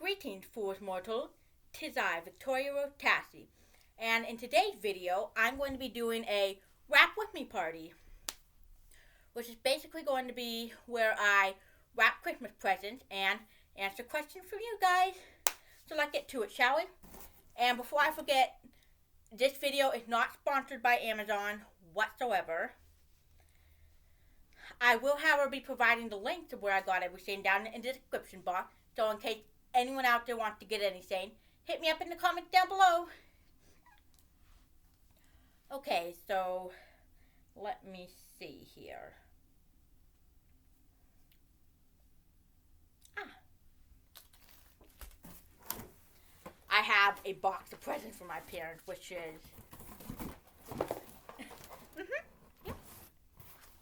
Greetings, foolish mortal. 'Tis I, Viktorya Roze Tassi, and in today's video, I'm going to be doing a Wrap With Me party, which is basically going to be where I wrap Christmas presents and answer questions from you guys. So let's get to it, shall we? And before I forget, this video is not sponsored by Amazon whatsoever. I will, however, be providing the link to where I got everything down in the description box, so in case anyone out there wants to get anything, hit me up in the comments down below. Okay, so let me see here. I have a box of presents for my parents, which is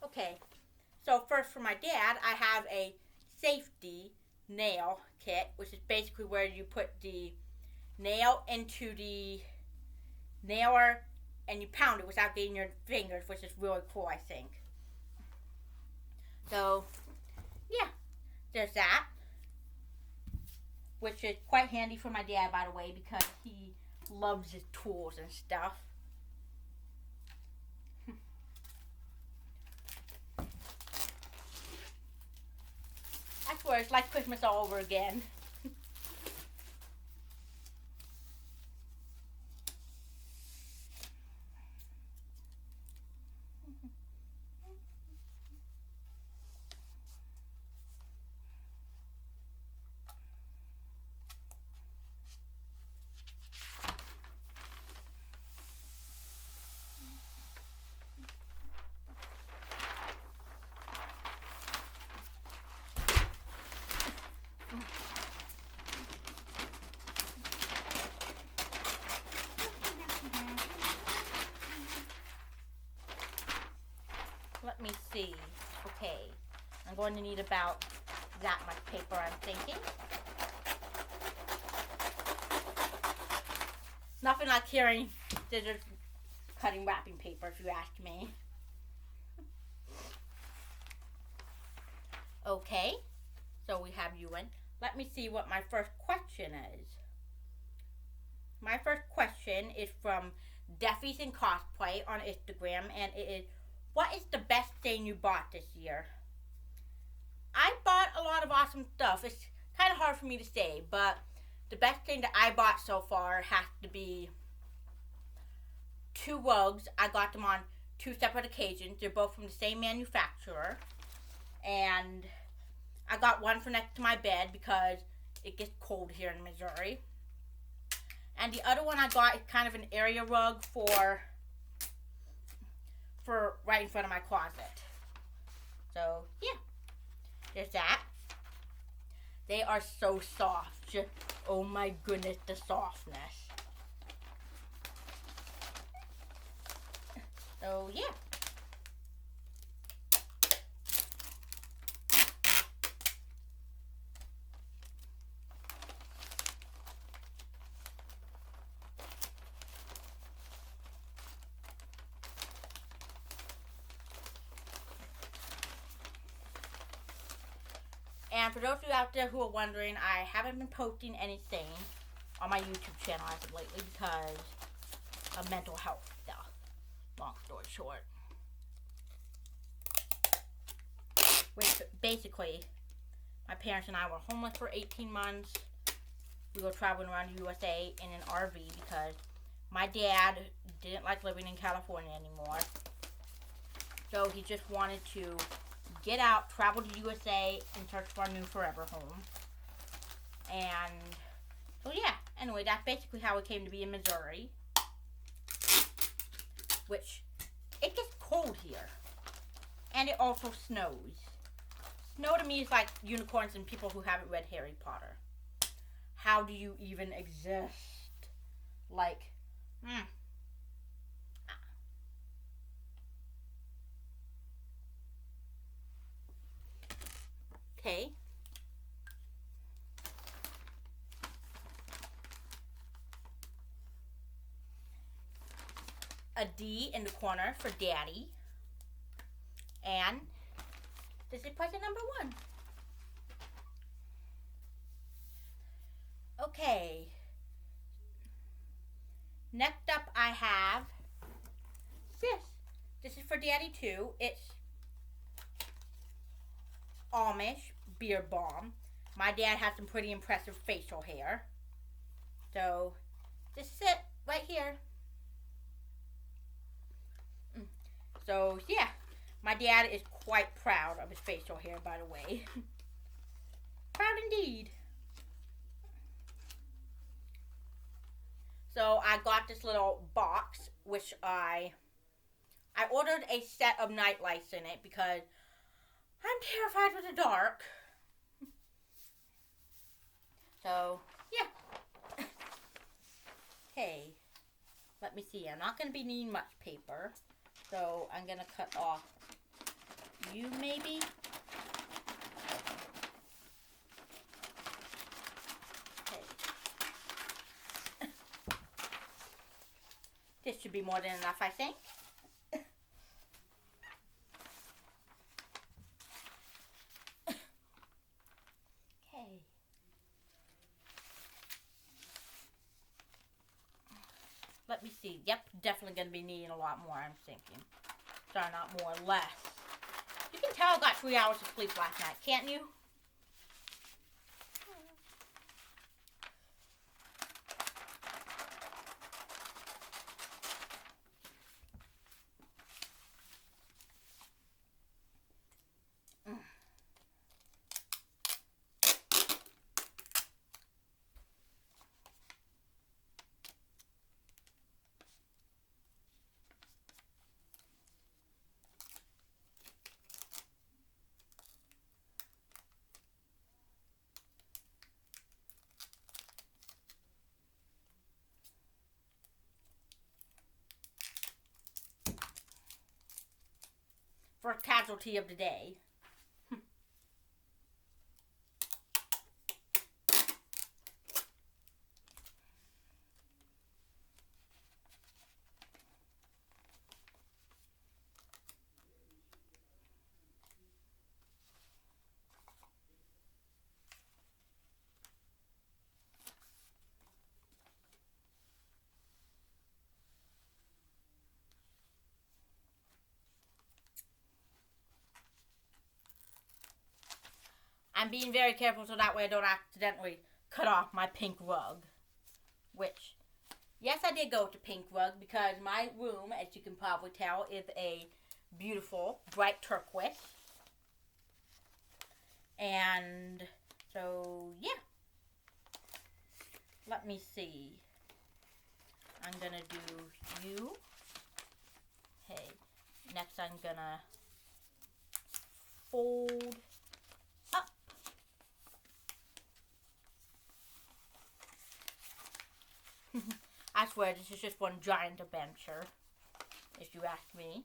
okay. So first, for my dad, I have a safety nail kit, which is basically where you put the nail into the nailer and you pound it without getting your fingers, which is really cool, I think. So, yeah, there's that, which is quite handy for my dad, by the way, because he loves his tools and stuff. I swear, it's like Christmas all over again. Let me see. Okay, I'm going to need about that much paper, I'm thinking. Nothing like hearing scissors cutting wrapping paper, if you ask me. Okay, so we have you in. Let me see what my first question is. My first question is from Deffies in Cosplay on Instagram, and it is, what is the best thing you bought this year? I bought a lot of awesome stuff. It's kind of hard for me to say, but the best thing that I bought so far has to be 2 rugs. I got them on 2 separate occasions. They're both from the same manufacturer. And I got one for next to my bed because it gets cold here in Missouri. And the other one I got is kind of an area rug for right in front of my closet. So, yeah. There's that. They are so soft. Just, oh my goodness, the softness. So, yeah. And for those of you out there who are wondering, I haven't been posting anything on my YouTube channel as of lately because of mental health stuff. Long story short. Which basically, my parents and I were homeless for 18 months. We were traveling around the USA in an RV because my dad didn't like living in California anymore. So he just wanted to get out, travel to USA, and search for a new forever home. And so yeah, anyway, that's basically how it came to be in Missouri. Which, it gets cold here. And it also snows. Snow to me is like unicorns and people who haven't read Harry Potter. How do you even exist? Like, Okay. A D in the corner for Daddy. And this is present number 1. Next up I have this. This is for Daddy too. It's Amish beard balm. My dad has some pretty impressive facial hair. So, this is it right here. So, yeah. My dad is quite proud of his facial hair, by the way. Proud indeed. So, I got this little box, which I ordered a set of night lights in it because I'm terrified with the dark. So, yeah. Hey, let me see. I'm not going to be needing much paper. So, I'm going to cut off you, maybe. Okay. This should be more than enough, I think. Okay. Let me see. Yep, definitely going to be needing a lot more, I'm thinking. Sorry, not more, less. You can tell I got 3 hours of sleep last night, can't you? First casualty of the day. I'm being very careful so that way I don't accidentally cut off my pink rug. Which, yes, I did go with the pink rug because my room, as you can probably tell, is a beautiful bright turquoise. And so, yeah. Let me see. I'm gonna do you. Okay. Next I'm gonna fold up. I swear this is just one giant adventure, if you ask me.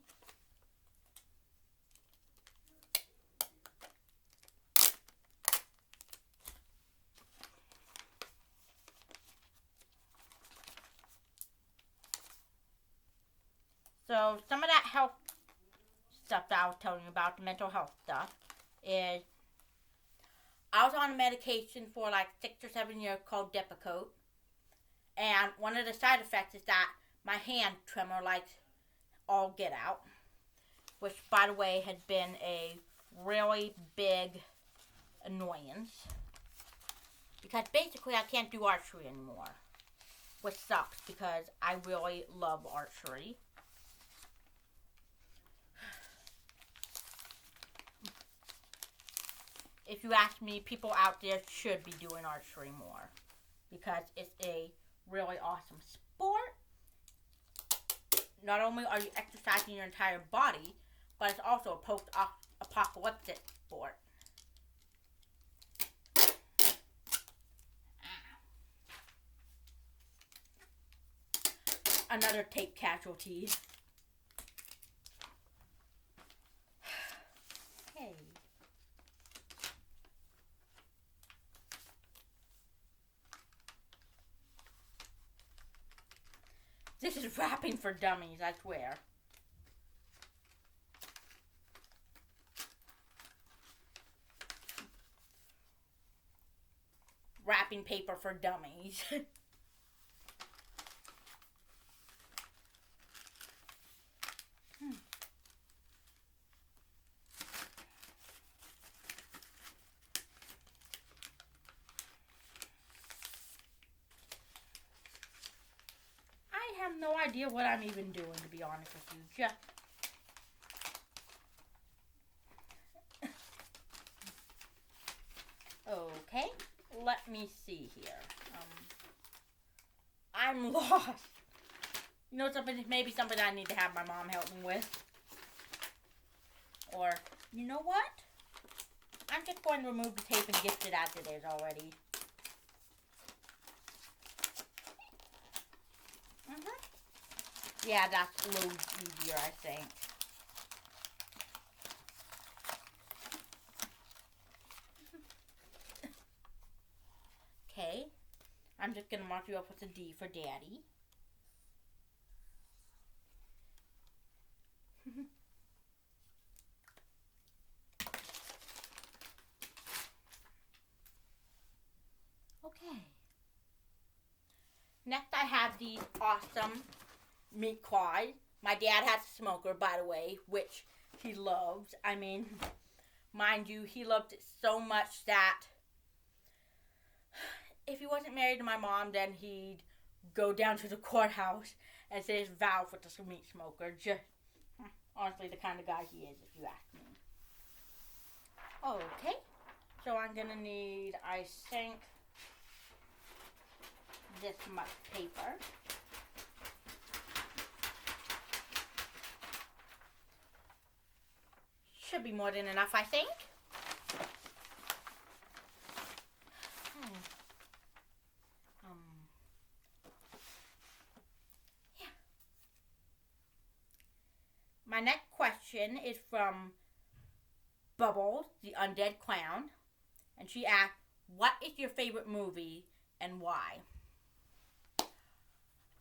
So some of that health stuff that I was telling you about, the mental health stuff, is I was on a medication for like 6 or 7 years called Depakote. And one of the side effects is that my hand tremor like all get out. Which, by the way, had been a really big annoyance. Because basically I can't do archery anymore. Which sucks because I really love archery. If you ask me, people out there should be doing archery more. Because it's a really awesome sport. Not only are you exercising your entire body, but it's also a post-apocalyptic sport. Another tape casualty. Hey. This is wrapping for dummies, I swear. Wrapping paper for dummies. have no idea what I'm even doing, to be honest with you. Just okay, let me see here. I'm lost. You know something? Maybe something I need to have my mom help me with. Or, you know what? I'm just going to remove the tape and gift it as it is already. Yeah, that's a little easier, I think. Okay. I'm just going to mark you up with a D for Daddy. Okay. Next I have these awesome meat claws. My dad has a smoker, by the way, which he loves. I mean, mind you, he loved it so much that if he wasn't married to my mom, then he'd go down to the courthouse and say his vow with the meat smoker. Just, honestly, the kind of guy he is, if you ask me. Okay, so I'm going to need, I think, this much paper. Should be more than enough, I think. Yeah. My next question is from Bubbles, the undead clown. And she asked, what is your favorite movie and why?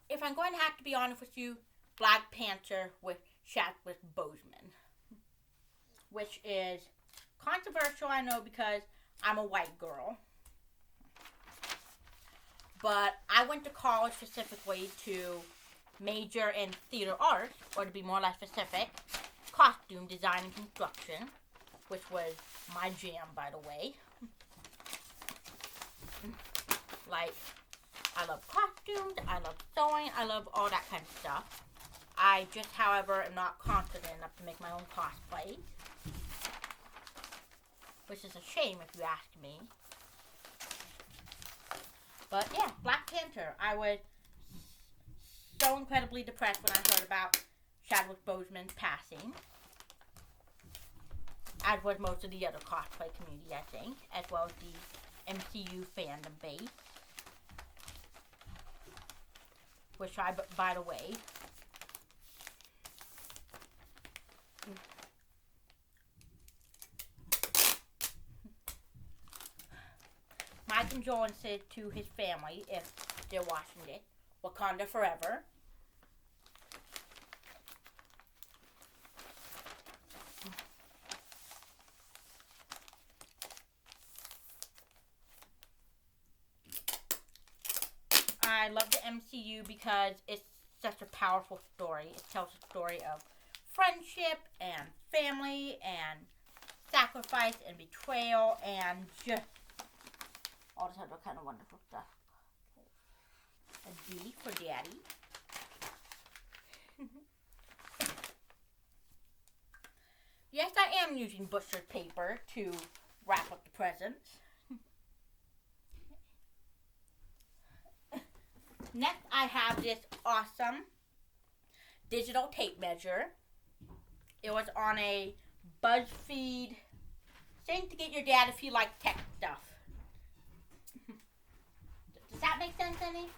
If I'm going to have to be honest with you, Black Panther with Chadwick Boseman. Which is controversial, I know, because I'm a white girl. But I went to college specifically to major in theater arts, or to be more or less specific, costume design and construction, which was my jam, by the way. Like, I love costumes, I love sewing, I love all that kind of stuff. I just, however, am not confident enough to make my own cosplay. Which is a shame if you ask me. But yeah, Black Panther. I was so incredibly depressed when I heard about Chadwick Boseman's passing. As was most of the other cosplay community, I think. As well as the MCU fandom base. Which I, by the way, my condolences to his family if they're watching it. Wakanda forever. I love the MCU because it's such a powerful story. It tells a story of friendship and family and sacrifice and betrayal and just all this other kind of wonderful stuff. A D for Daddy. Yes, I am using butchered paper to wrap up the presents. Next, I have this awesome digital tape measure. It was on a BuzzFeed thing to get your dad if he liked tech stuff. Does that make sense, any?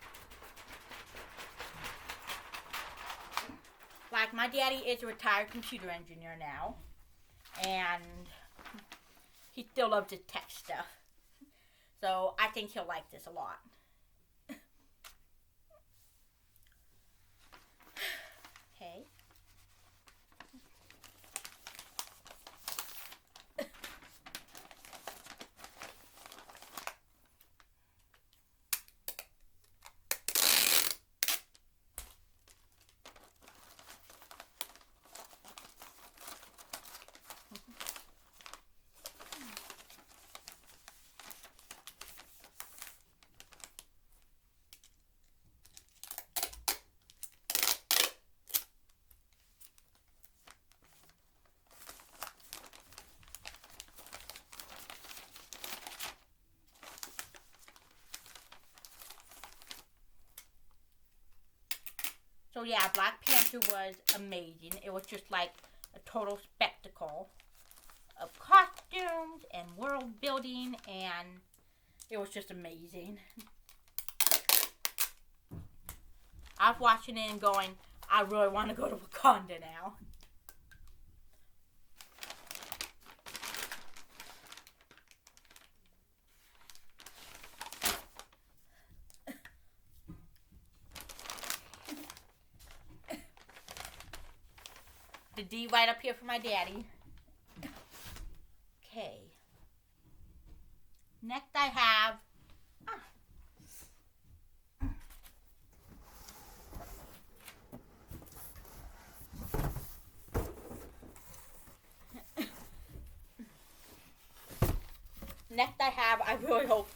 Like, my daddy is a retired computer engineer now. And he still loves his tech stuff. So, I think he'll like this a lot. Okay. So yeah, Black Panther was amazing. It was just like a total spectacle of costumes and world building, and it was just amazing. I was watching it and going, I really want to go to Wakanda now. The D right up here for my daddy. Okay. Next I have... I really hope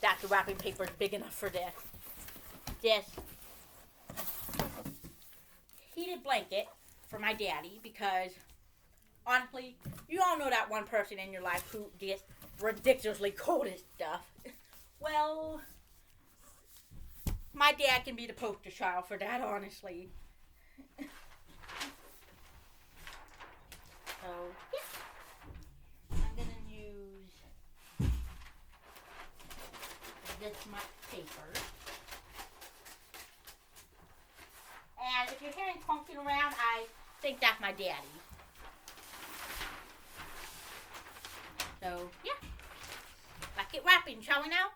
that the wrapping paper is big enough for this. This heated blanket for my daddy, because honestly, you all know that one person in your life who gets ridiculously cold and stuff. Well, my dad can be the poster child for that, honestly. So, yeah. I'm going to use this much paper. And if you're hearing clunking around, I think that's my daddy. So, yeah. Let's get wrapping, shall we now?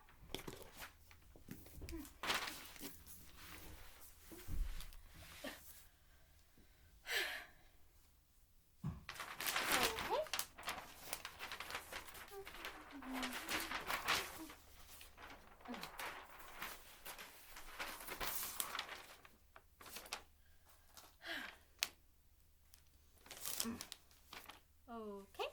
Okay.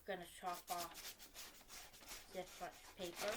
Gonna chop off this much paper.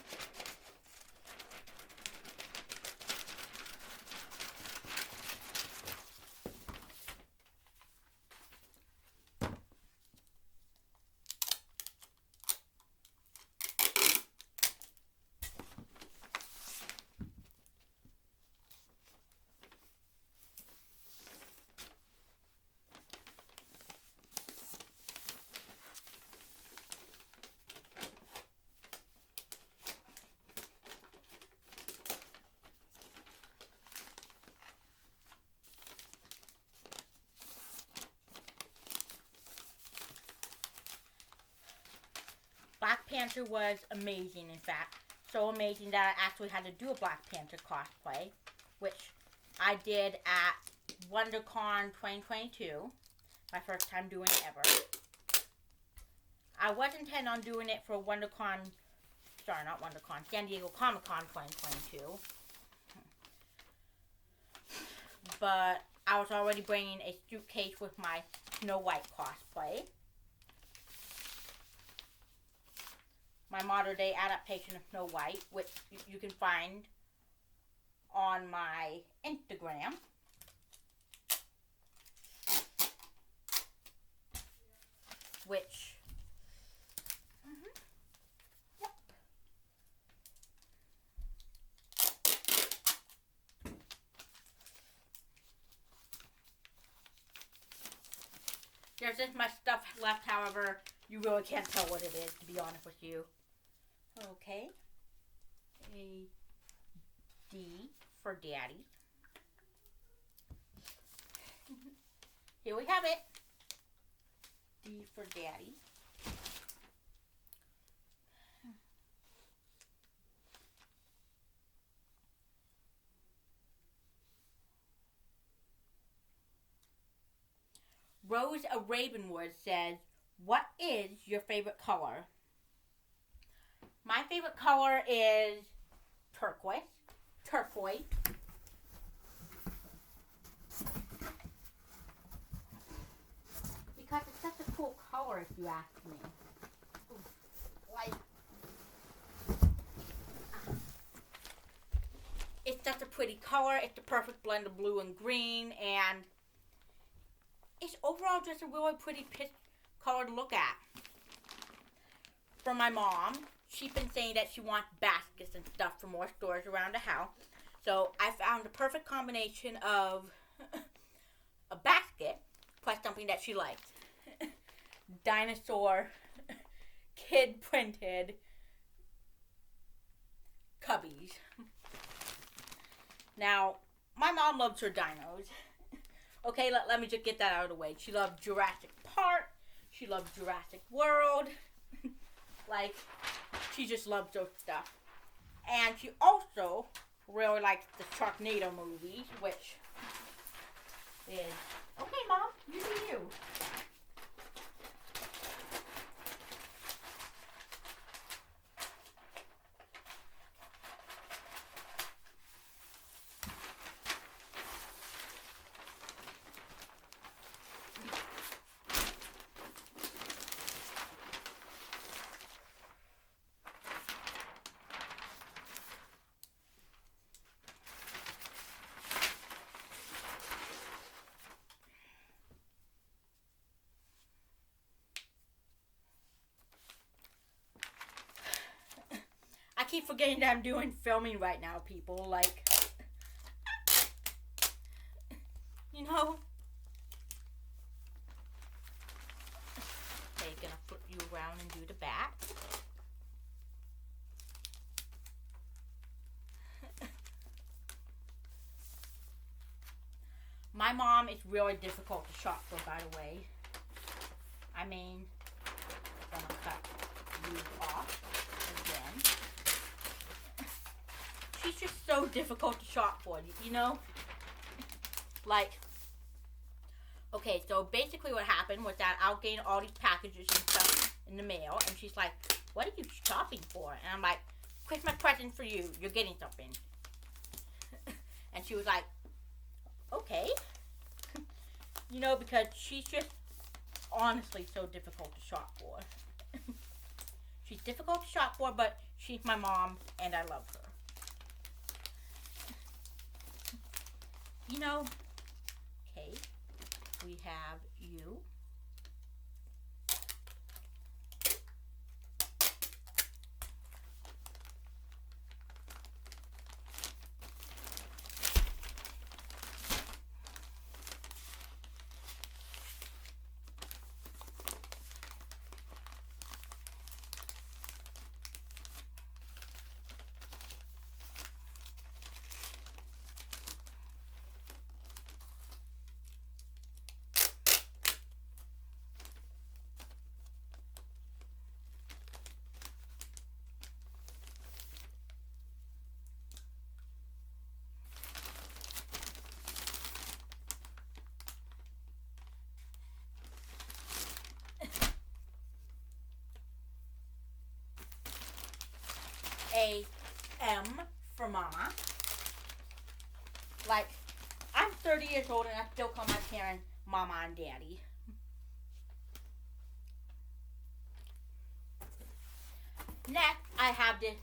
Black Panther was amazing, in fact. So amazing that I actually had to do a Black Panther cosplay, which I did at WonderCon 2022. My first time doing it ever. I was intending on doing it for San Diego Comic-Con 2022. But I was already bringing a suitcase with my Snow White cosplay. My modern day adaptation of Snow White, which you can find on my Instagram. Which, yep. There's this much stuff left, however, you really can't tell what it is, to be honest with you. Okay. A D for Daddy. Here we have it. D for Daddy. Rose of Ravenwood says, what is your favorite color? My favorite color is turquoise. Because it's such a cool color, if you ask me. It's such a pretty color. It's the perfect blend of blue and green, and it's overall just a really pretty color to look at. For my mom, she's been saying that she wants baskets and stuff for more stores around the house. So I found the perfect combination of a basket plus something that she likes. Dinosaur, kid printed cubbies. Now, my mom loves her dinos. Okay, let me just get that out of the way. She loves Jurassic Park. She loves Jurassic World. Like, she just loves those stuff. And she also really likes the Sharknado movies, which is... Okay, Mom, you do you. I keep forgetting that I'm doing filming right now, people. Like, you know. Okay, gonna flip you around and do the back. My mom is really difficult to shop for, by the way. I mean, I'm gonna cut you off again. She's just so difficult to shop for, you know? Like, okay, so basically what happened was that I was getting all these packages and stuff in the mail, and she's like, what are you shopping for? And I'm like, Christmas present for you. You're getting something. And she was like, okay. You know, because she's just honestly so difficult to shop for. She's difficult to shop for, but she's my mom, and I love her. You know, okay, we have you. A M for Mama. Like, I'm 30 years old and I still call my parents Mama and Daddy. Next, I have this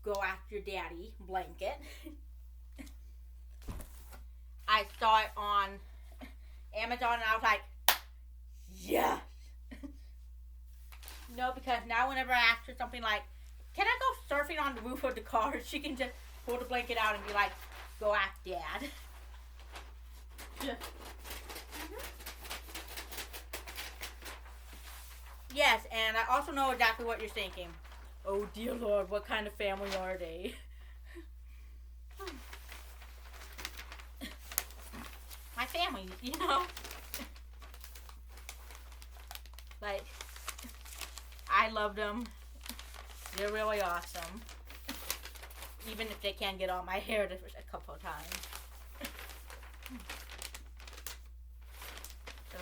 Go After Daddy blanket. I saw it on Amazon and I was like, yes! No, because now whenever I ask her something like, can I go surfing on the roof of the car? She can just pull the blanket out and be like, go ask Dad. Yes, and I also know exactly what you're thinking. Oh dear Lord, what kind of family are they? My family, you know? Like, I love them. They're really awesome. Even if they can't get on my hair a couple of times. So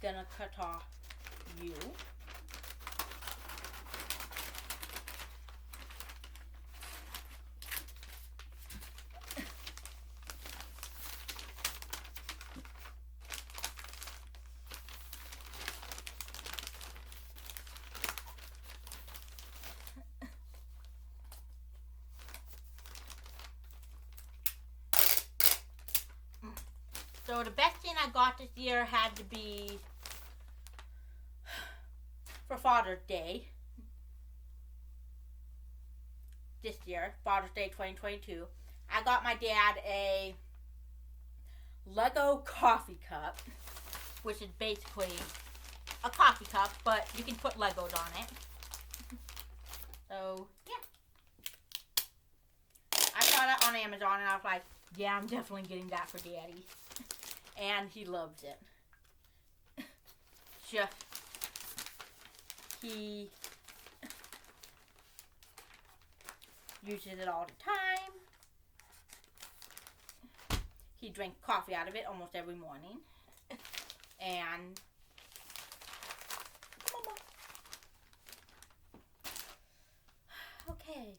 gonna cut off you. So the best thing I got this year had to be for Father's Day. This year, Father's Day 2022. I got my dad a Lego coffee cup, which is basically a coffee cup, but you can put Legos on it. So, yeah. I saw that on Amazon and I was like, yeah, I'm definitely getting that for Daddy. And he loves it. He uses it all the time. He drinks coffee out of it almost every morning. And okay.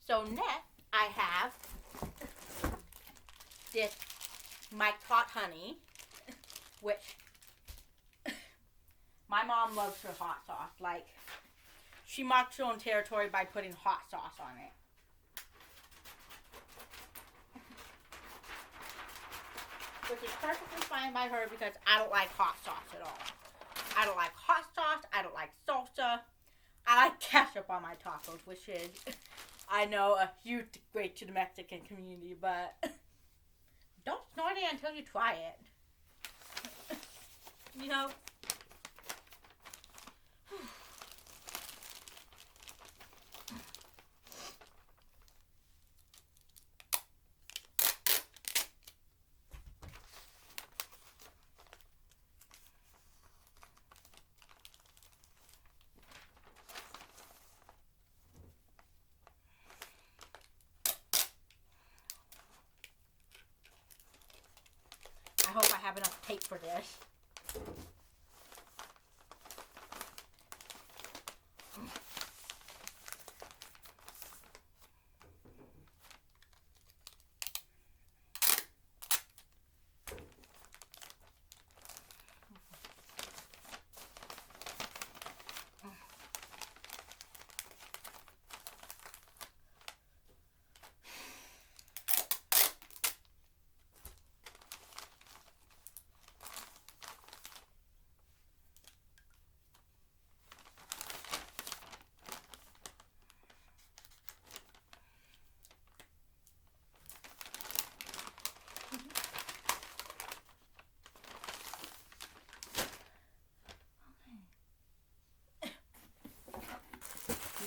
So next I have this Mike Hot Honey, which my mom loves her hot sauce. Like, she marks her own territory by putting hot sauce on it. Which is perfectly fine by her because I don't like hot sauce at all. I don't like hot sauce. I don't like salsa. I like ketchup on my tacos, which is, I know, a huge disgrace to the Mexican community, but don't snort it until you try it. You know? I hope I have enough tape for this.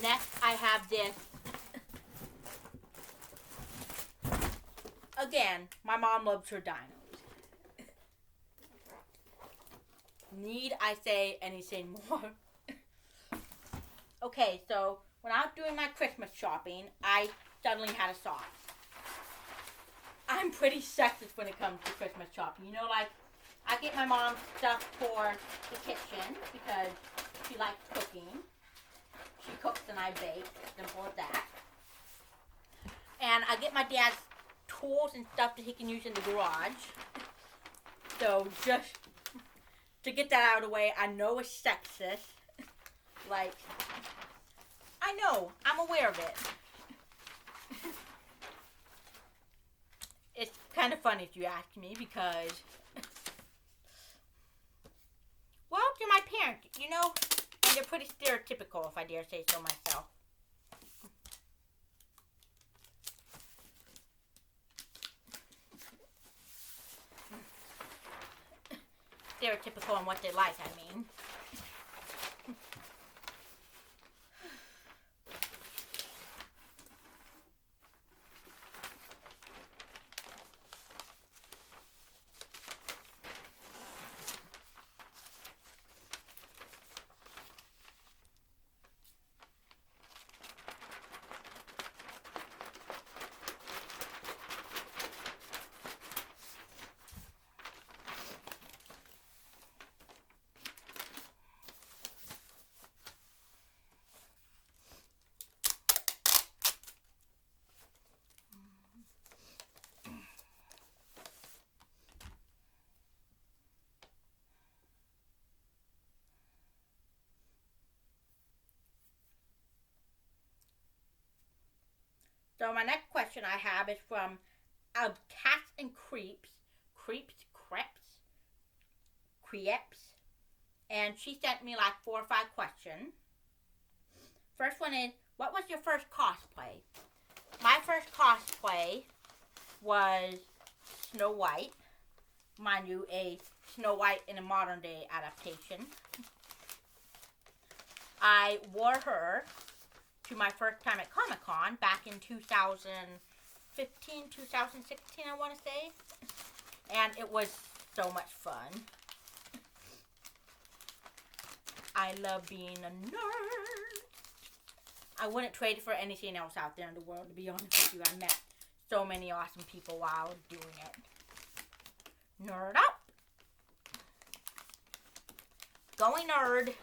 Next, I have this. Again, my mom loves her dinos. Need I say anything more? Okay, so when I was doing my Christmas shopping, I suddenly had a thought. I'm pretty sexist when it comes to Christmas shopping. You know, like, I get my mom stuff for the kitchen because she likes cooking. She cooks and I bake. Simple as that. And I get my dad's tools and stuff that he can use in the garage. So just to get that out of the way, I know it's sexist. Like, I know. I'm aware of it. It's kind of funny if you ask me because, well, they're my parents, you know? And they're pretty stereotypical, if I dare say so myself. Stereotypical on what they like, I mean. So my next question I have is from Cats and Creeps, and she sent me like 4 or 5 questions. First one is, what was your first cosplay? My first cosplay was Snow White. Mind you, a Snow White in a modern day adaptation. I wore her to my first time at Comic-Con back in 2015, 2016, I want to say. And it was so much fun. I love being a nerd. I wouldn't trade it for anything else out there in the world, to be honest with you. I met so many awesome people while I was doing it. Nerd up. Going nerd.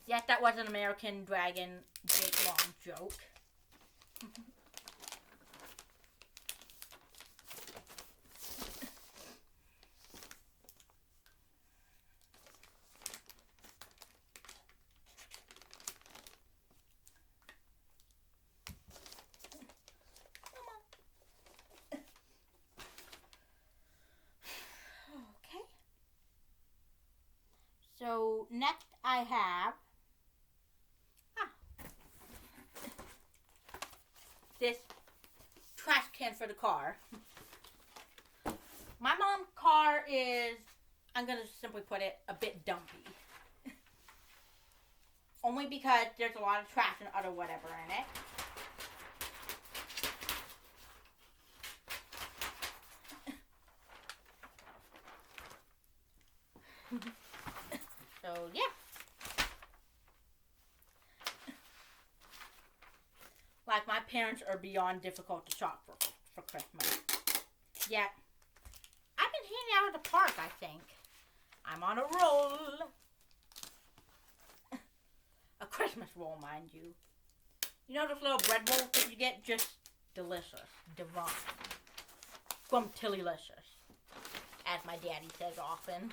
Yes, that was an American Dragon big long joke. Okay. So next I have this trash can for the car. My mom's car is, I'm going to simply put it, a bit dumpy. Only because there's a lot of trash and other whatever in it. So, yeah. Like, my parents are beyond difficult to shop for Christmas. Yeah. I've been hanging out at the park, I think. I'm on a roll. A Christmas roll, mind you. You know those little bread rolls that you get? Just delicious. Divine. Scrumptillylicious. As my daddy says often.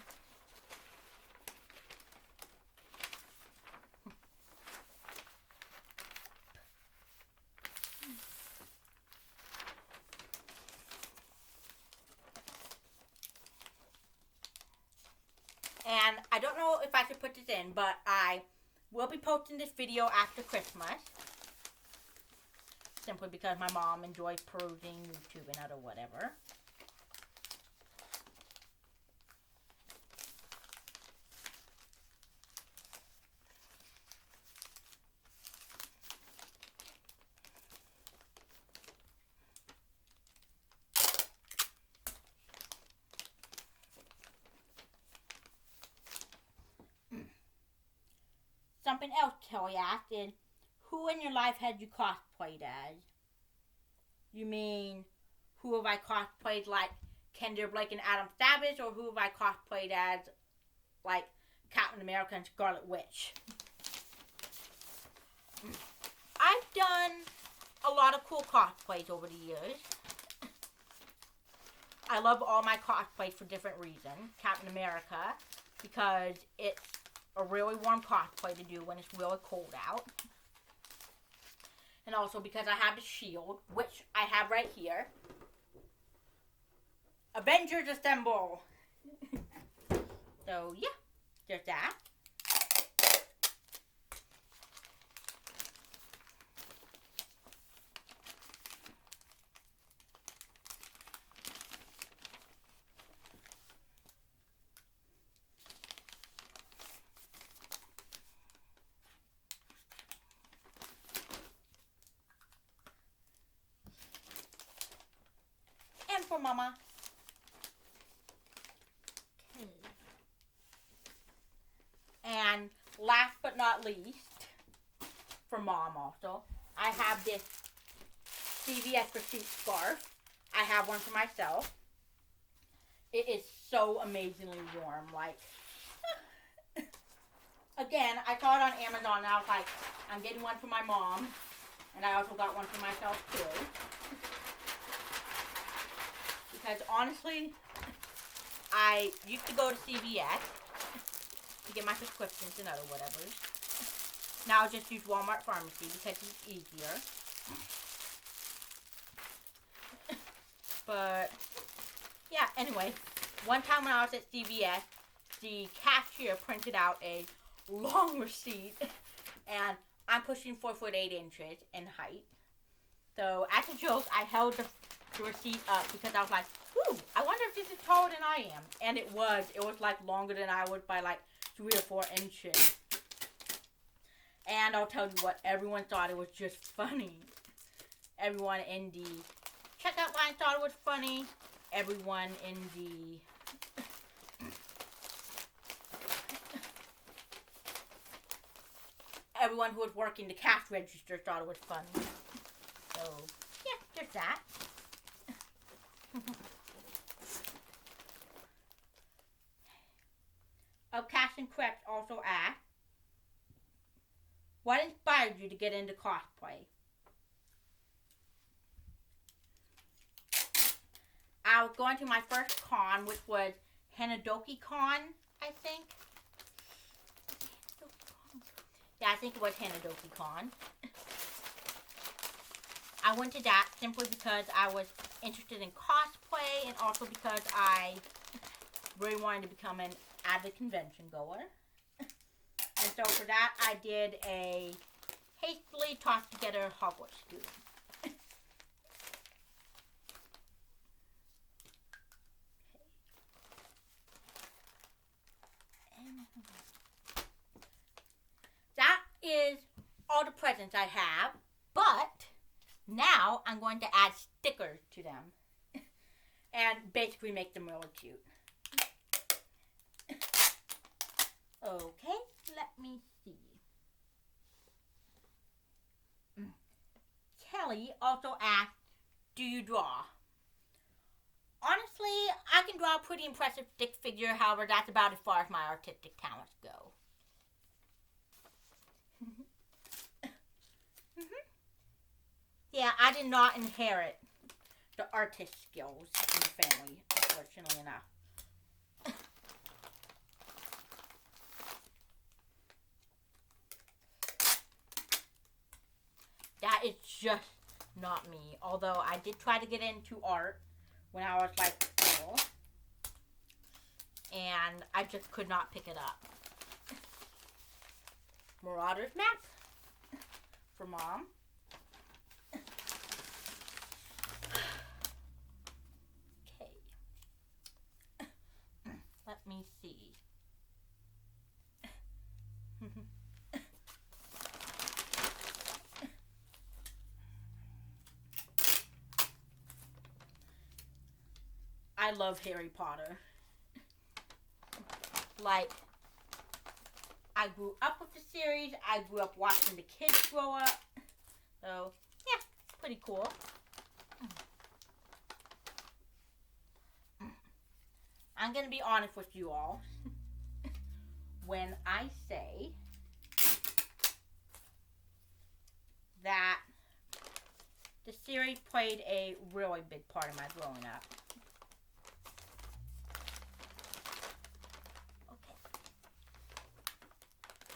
And I don't know if I should put this in, but I will be posting this video after Christmas. Simply because my mom enjoys perusing YouTube and other whatever. Something else Kelly asked is, who in your life had you cosplayed as? You mean, who have I cosplayed like Kendra Blake and Adam Savage, or who have I cosplayed as like Captain America and Scarlet Witch? I've done a lot of cool cosplays over the years. I love all my cosplays for different reasons. Captain America, because it's a really warm cosplay to do when it's really cold out. And also because I have the shield, which I have right here. Avengers Assemble! So, yeah. There's that. For Mama. Okay. And last but not least, for Mom also, I have this CVS receipt scarf. I have one for myself. It is so amazingly warm. Like, again, I saw it on Amazon and I was like, I'm getting one for my mom. And I also got one for myself too. Because honestly, I used to go to CVS to get my prescriptions and other whatevers. Now I just use Walmart Pharmacy because it's easier. But, yeah, anyway. One time when I was at CVS, the cashier printed out a long receipt. And I'm pushing 4'8" in height. So, as a joke, I held the receipt up because I was like, ooh, I wonder if this is taller than I am. And it was. It was like longer than I was by like 3 or 4 inches. And I'll tell you what, everyone thought it was just funny. Everyone in the checkout line thought it was funny. Everyone in the everyone who was working the cash register thought it was funny. So, yeah, there's that. Cash and Crept also asked, what inspired you to get into cosplay? I was going to my first con, which was Hanadoki Con, I think. Yeah, I think it was Hanadoki Con. I went to that simply because I was interested in cosplay and also because I really wanted to become an avid convention goer. And so for that, I did a hastily tossed together Hogwarts student. That is all the presents I have, but now I'm going to add stickers to them and basically make them really cute. Okay, let me see. Kelly also asked, do you draw? Honestly, I can draw a pretty impressive stick figure, however, that's about as far as my artistic talents go. Yeah, I did not inherit the artist skills in the family, unfortunately enough. That is just not me. Although I did try to get into art when I was like little, and I just could not pick it up. Marauder's map for Mom. Okay. Let me see. I love Harry Potter. Like, I grew up with the series. I grew up watching the kids grow up. So, yeah, pretty cool. I'm going to be honest with you all. When I say that the series played a really big part in my growing up.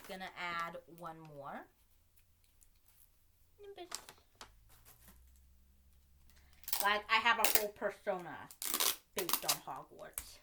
Gonna add one more. Like, I have a whole persona based on Hogwarts.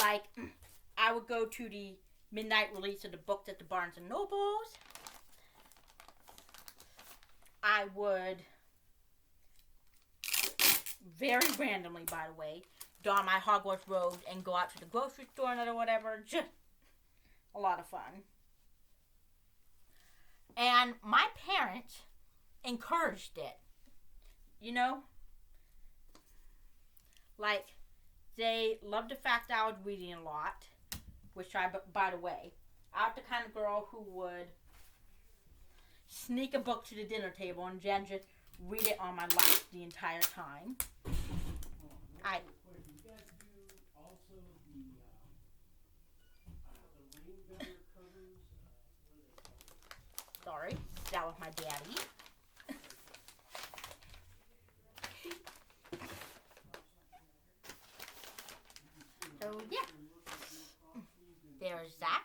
Like, I would go to the midnight release of the books at the Barnes & Nobles. I would very randomly, by the way, don my Hogwarts robes and go out to the grocery store or whatever. Just a lot of fun. And my parents encouraged it. You know? Like, they loved the fact that I was reading a lot. Which I, by the way, I was the kind of girl who would sneak a book to the dinner table and then just read it on my lap the entire time. Sorry, that was my daddy. So yeah, there's that.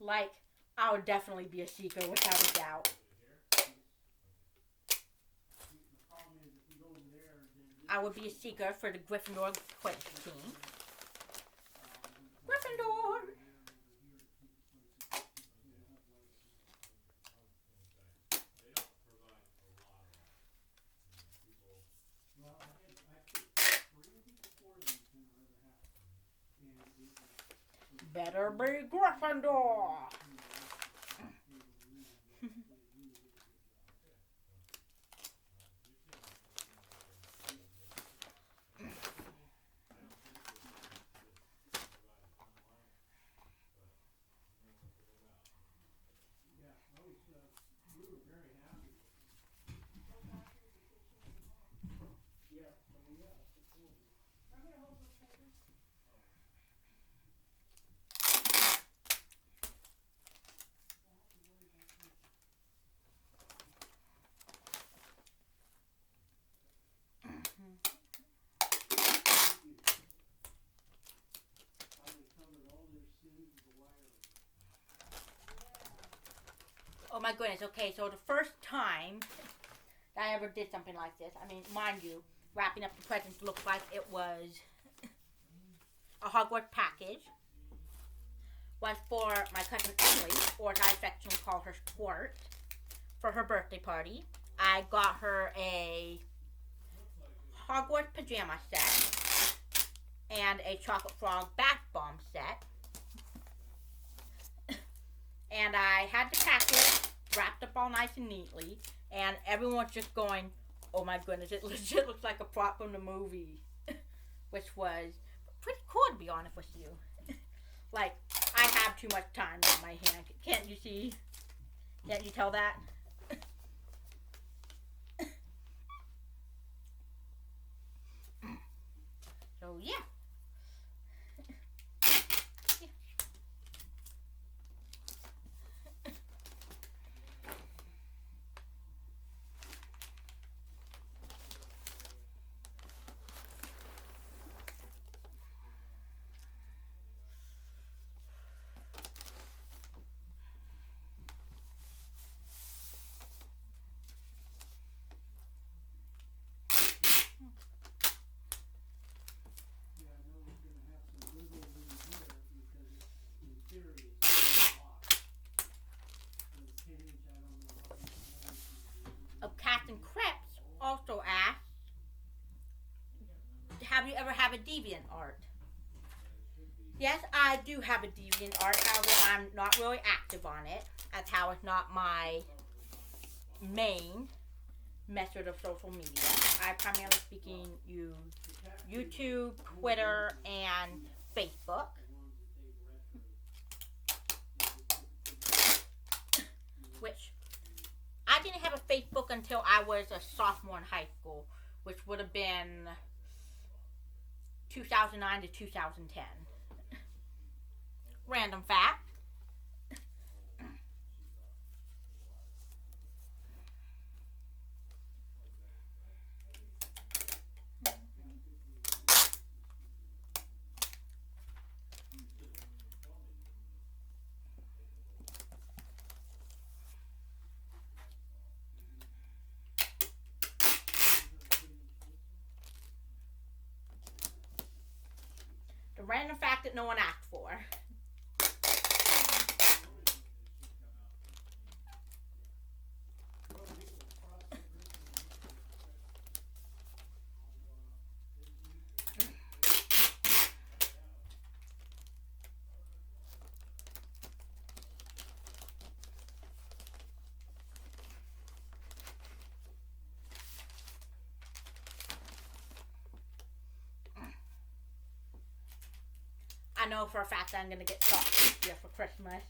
Like, I would definitely be a seeker without a doubt. I would be a seeker for the Gryffindor Quidditch team. Gryffindor! Better be Gryffindor! Oh my goodness, okay, so the first time that I ever did something like this, I mean, mind you, wrapping up the presents looked like it was a Hogwarts package, was for my cousin Emily, or as I affectionately call her, Squirt, for her birthday party. I got her a Hogwarts pajama set and a Chocolate Frog bath bomb set. And I had the package wrapped up all nice and neatly, and everyone's just going, oh my goodness, it legit looks like a prop from the movie. Which was pretty cool, to be honest with you. Like, I have too much time on my hand. Can't you see? Can't you tell that? So, yeah. Captain Krebs also asked, have you ever had a deviant art? Yes, I do have a deviant art, however, I'm not really active on it, as how it's not my main method of social media. I primarily speaking use YouTube, Twitter, and Facebook. Which I didn't have a Facebook until I was a sophomore in high school, which would have been 2009 to 2010. Random fact. The random fact that no one asked for. I know for a fact that I'm gonna get socks this year for Christmas.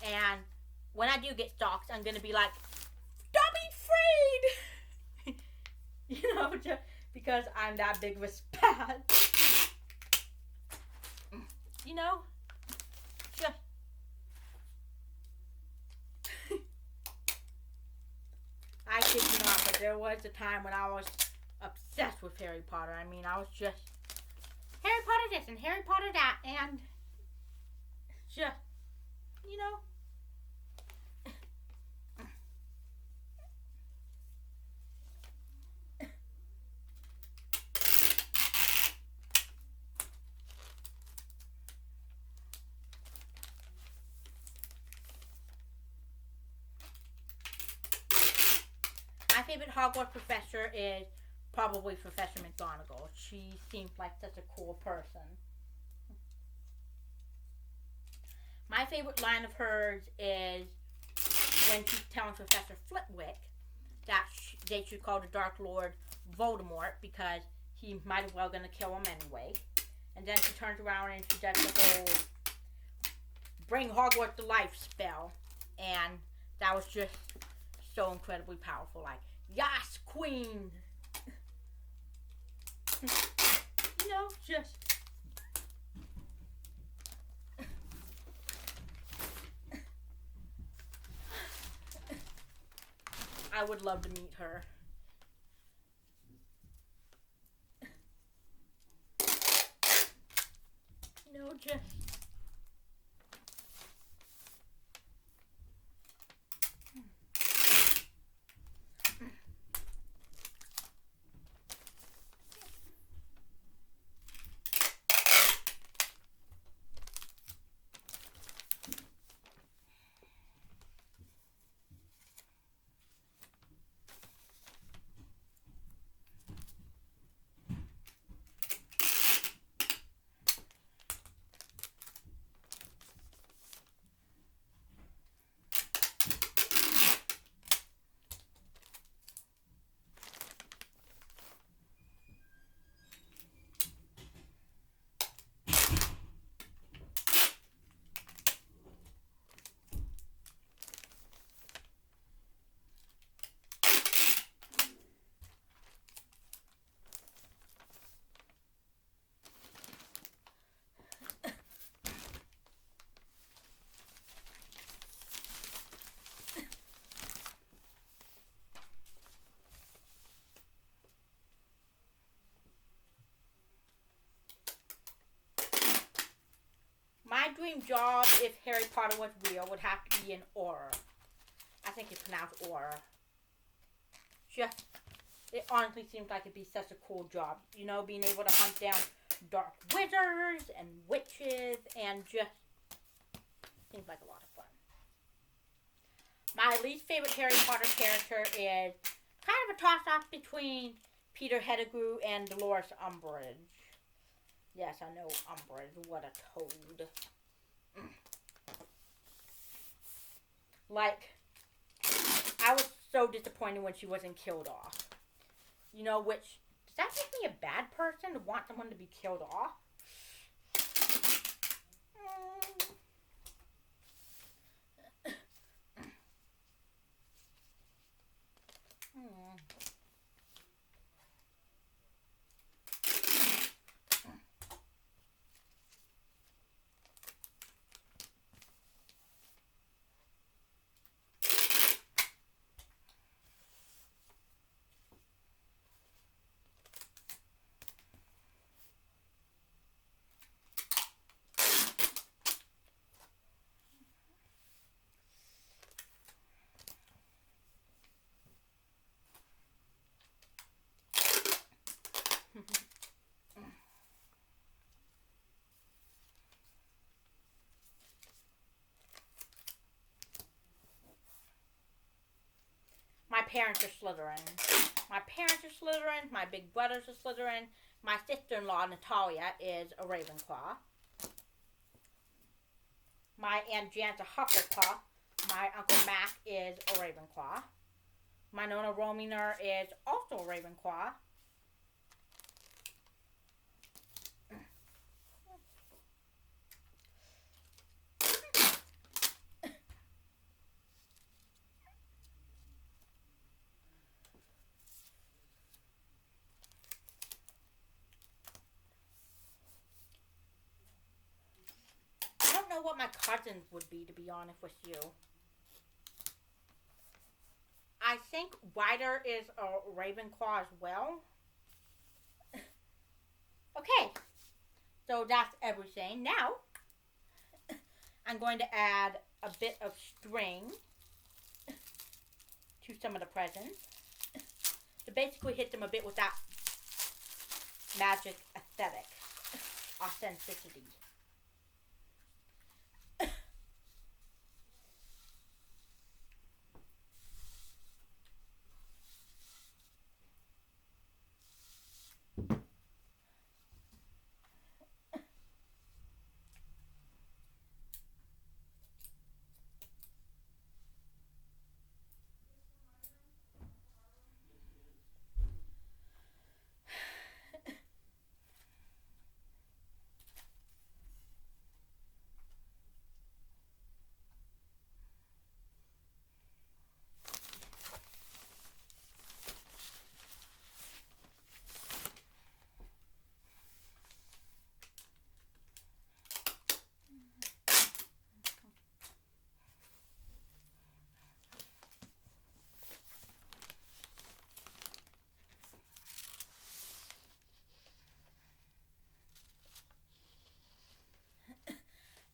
And when I do get socks, I'm gonna be like, stop being afraid! You know, just because I'm that big of a spaz. You know? Just... I kid you not, but there was a time when I was obsessed with Harry Potter. I mean, I was just Harry Potter this and Harry Potter that, and just, you know. My favorite Hogwarts professor is probably Professor McGonagall. She seems like such a cool person. My favorite line of hers is when she's telling Professor Flitwick that they should call the Dark Lord Voldemort because he might as well gonna kill him anyway. And then she turns around and she does the whole bring Hogwarts to life spell. And that was just so incredibly powerful. Like, yes, queen! You know, just... I would love to meet her. You know, just... My dream job, if Harry Potter was real, would have to be an Auror. I think it's pronounced Auror. Just, it honestly seems like it'd be such a cool job. You know, being able to hunt down dark wizards and witches and just seems like a lot of fun. My least favorite Harry Potter character is kind of a toss-off between Peter Pettigrew and Dolores Umbridge. Yes, I know Umbridge. What a toad. Like, I was so disappointed when she wasn't killed off. You know, which, does that make me a bad person to want someone to be killed off? My parents are Slytherin. My parents are Slytherin. My big brothers are Slytherin. My sister-in-law, Natalia, is a Ravenclaw. My Aunt Jan's a Hufflepuff. My Uncle Mac is a Ravenclaw. My Nona Rominer is also a Ravenclaw. what my cousins would be, to be honest with you. I think Ryder is a Ravenclaw as well. Okay, so that's everything. Now, I'm going to add a bit of string to some of the presents to basically hit them a bit with that magic aesthetic, authenticity.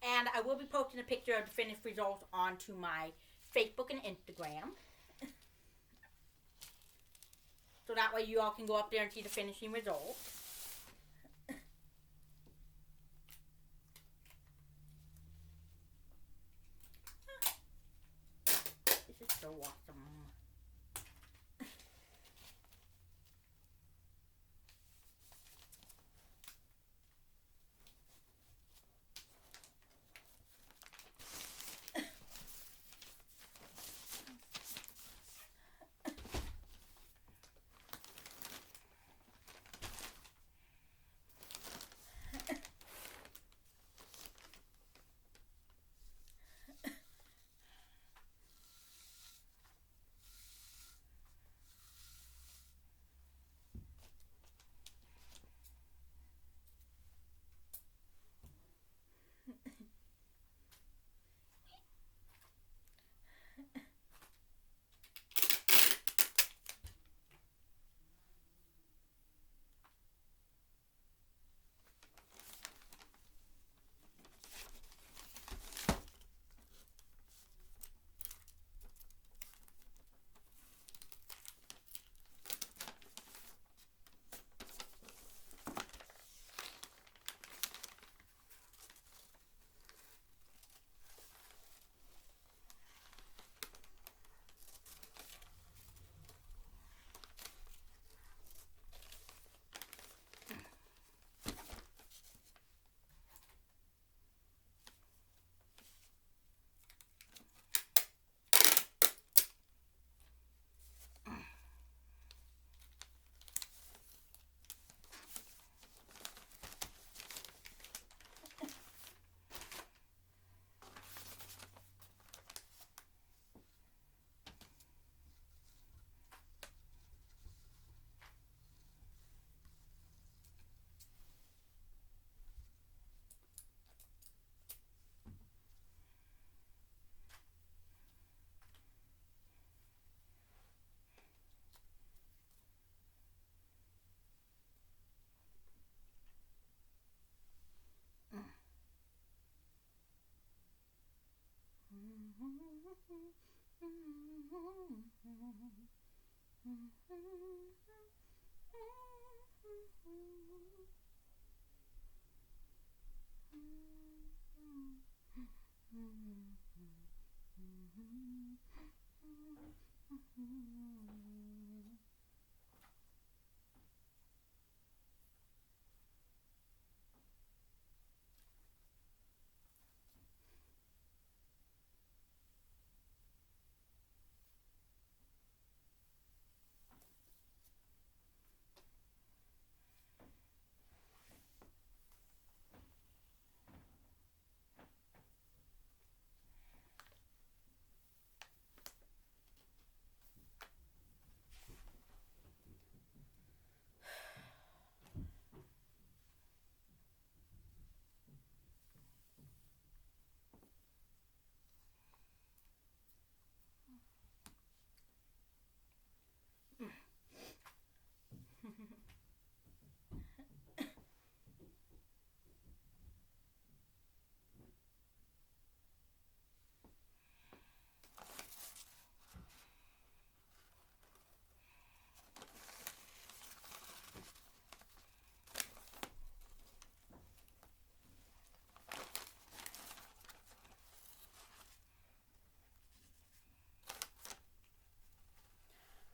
And I will be posting a picture of the finished results onto my Facebook and Instagram. So that way you all can go up there and see the finishing results. This is so awesome.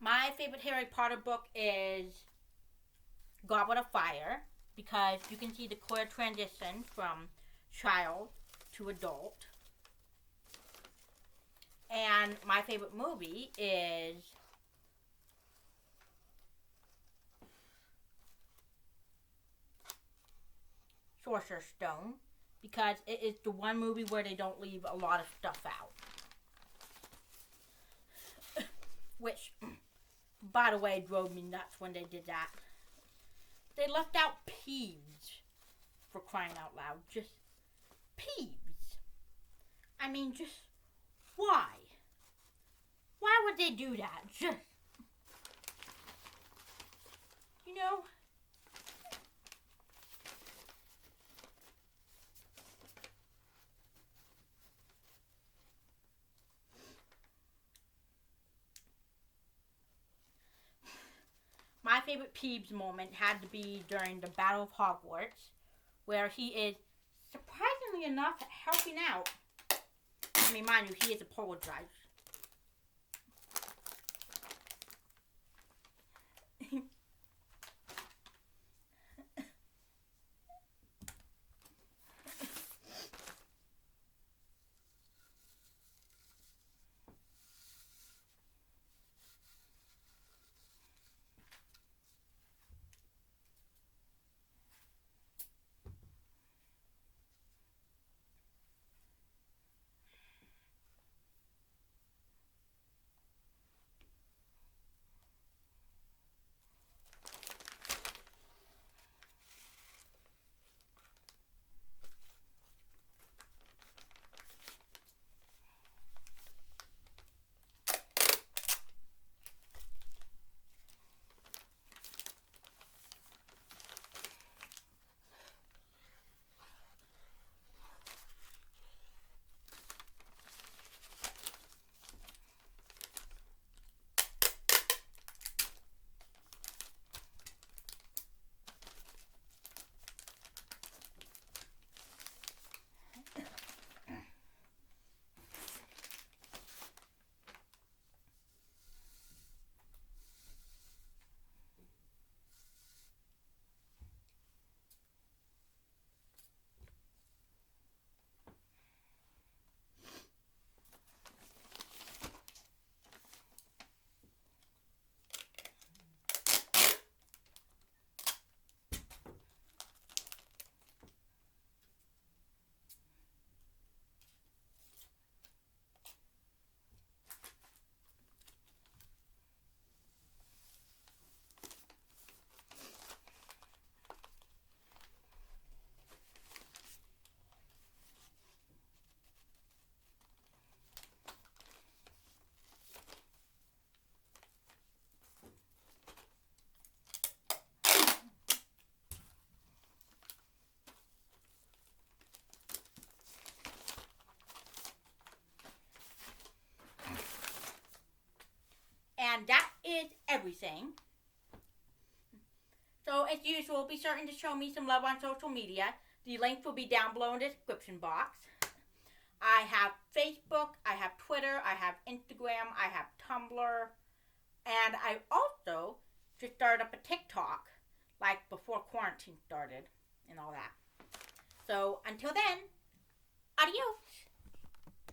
My favorite Harry Potter book is Goblet of Fire because you can see the clear transition from child to adult. And my favorite movie is Sorcerer's Stone because it is the one movie where they don't leave a lot of stuff out. Which, by the way, drove me nuts when they did that. They left out Peeves, for crying out loud. Just Peeves. I mean, just why? Why would they do that? Just, you know? My favorite Peeves moment had to be during the Battle of Hogwarts, where he is, surprisingly enough, helping out. I mean, mind you, he is apologized. And that is everything. So, as usual, be certain to show me some love on social media. The link will be down below in the description box. I have Facebook, I have Twitter, I have Instagram, I have Tumblr, and I also just started up a TikTok, like before quarantine started and all that. So, until then, adios!